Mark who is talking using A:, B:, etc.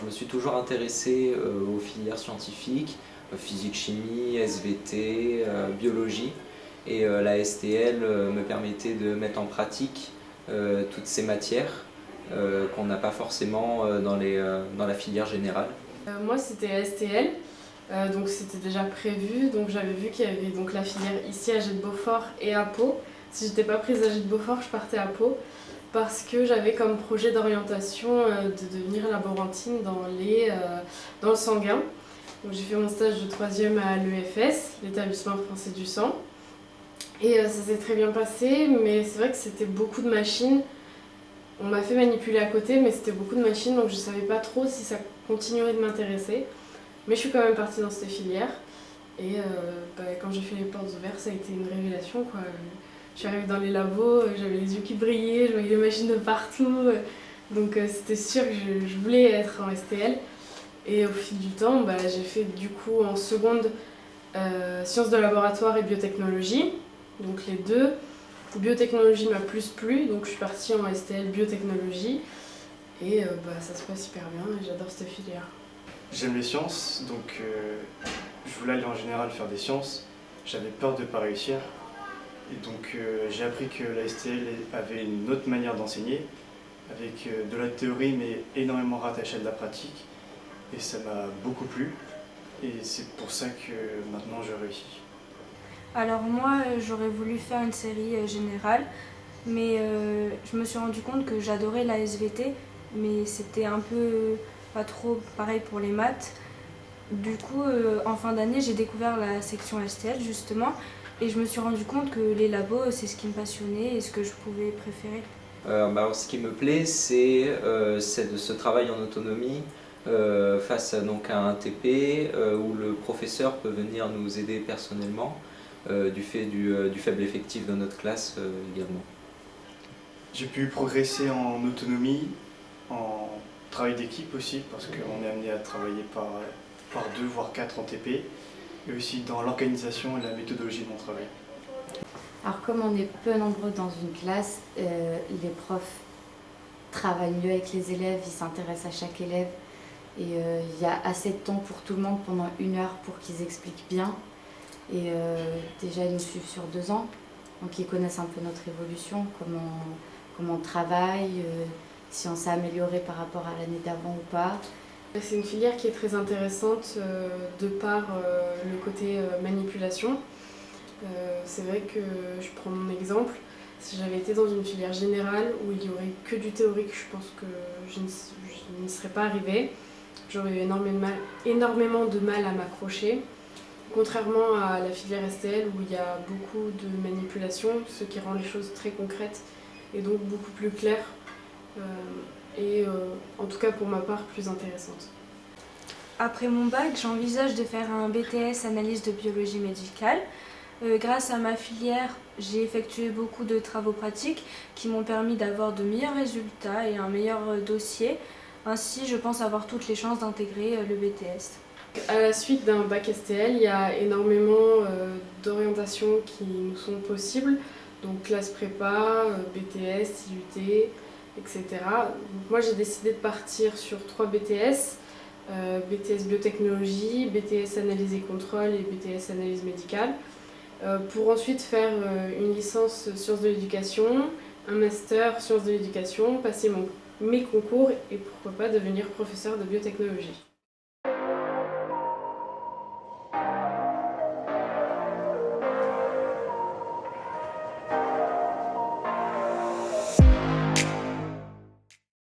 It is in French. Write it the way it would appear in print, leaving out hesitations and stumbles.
A: je me suis toujours intéressé aux filières scientifiques, physique, chimie, SVT, biologie. Et la STL me permettait de mettre en pratique toutes ces matières qu'on n'a pas forcément dans la filière générale.
B: Moi c'était STL, donc c'était déjà prévu, donc j'avais vu qu'il y avait donc la filière ici à Jette-Beaufort et à Pau. Si j'étais pas prise à Jette-Beaufort, je partais à Pau parce que j'avais comme projet d'orientation de devenir laborantine dans le sanguin. Donc j'ai fait mon stage de 3e à l'EFS, l'établissement français du sang. Et ça s'est très bien passé, mais c'est vrai que c'était beaucoup de machines. On m'a fait manipuler à côté, mais c'était beaucoup de machines, donc je ne savais pas trop si ça continuerait de m'intéresser. Mais je suis quand même partie dans cette filière. Et quand j'ai fait les portes ouvertes, ça a été une révélation, quoi. Je suis arrivée dans les labos, j'avais les yeux qui brillaient, je voyais les machines de partout. Donc c'était sûr que je voulais être en STL. Et au fil du temps, j'ai fait du coup en seconde sciences de laboratoire et biotechnologie. Donc les deux. Biotechnologie m'a plus plu, donc je suis partie en STL biotechnologie. Et ça se passe hyper bien et j'adore cette filière.
C: J'aime les sciences, donc je voulais aller en général faire des sciences. J'avais peur de ne pas réussir. Et donc j'ai appris que la STL avait une autre manière d'enseigner, avec de la théorie mais énormément rattachée à de la pratique. Et ça m'a beaucoup plu. Et c'est pour ça que maintenant je réussis.
D: Alors moi, j'aurais voulu faire une série générale, mais je me suis rendu compte que j'adorais la SVT, mais c'était un peu pas trop pareil pour les maths. Du coup, en fin d'année, j'ai découvert la section STL justement, et je me suis rendu compte que les labos, c'est ce qui me passionnait et ce que je pouvais préférer.
A: Alors, ce qui me plaît, c'est de ce travail en autonomie face donc, à un TP où le professeur peut venir nous aider personnellement. Du fait du faible effectif de notre classe également.
C: J'ai pu progresser en autonomie, en travail d'équipe aussi, parce qu'on est amené à travailler par 2 voire 4 en TP, et aussi dans l'organisation et la méthodologie de mon travail.
E: Alors comme on est peu nombreux dans une classe, les profs travaillent mieux avec les élèves, ils s'intéressent à chaque élève, et il y a assez de temps pour tout le monde pendant 1 heure pour qu'ils expliquent bien. Et déjà ils nous suivent sur 2 ans, donc ils connaissent un peu notre évolution, comment on travaille, si on s'est amélioré par rapport à l'année d'avant ou pas.
B: C'est une filière qui est très intéressante de par le côté manipulation. C'est vrai que je prends mon exemple, si j'avais été dans une filière générale où il n'y aurait que du théorique, je pense que je n'y serais pas arrivée. J'aurais eu énormément de mal à m'accrocher. Contrairement à la filière STL où il y a beaucoup de manipulation, ce qui rend les choses très concrètes et donc beaucoup plus claires en tout cas pour ma part plus intéressantes.
D: Après mon bac, j'envisage de faire un BTS analyse de biologie médicale. Grâce à ma filière, j'ai effectué beaucoup de travaux pratiques qui m'ont permis d'avoir de meilleurs résultats et un meilleur dossier. Ainsi, je pense avoir toutes les chances d'intégrer le BTS.
B: À la suite d'un bac STL, il y a énormément d'orientations qui nous sont possibles, donc classe prépa, BTS, IUT, etc. Donc moi j'ai décidé de partir sur 3 BTS, BTS biotechnologie, BTS analyse et contrôle et BTS analyse médicale, pour ensuite faire une licence sciences de l'éducation, un master sciences de l'éducation, passer mes concours et pourquoi pas devenir professeur de biotechnologie.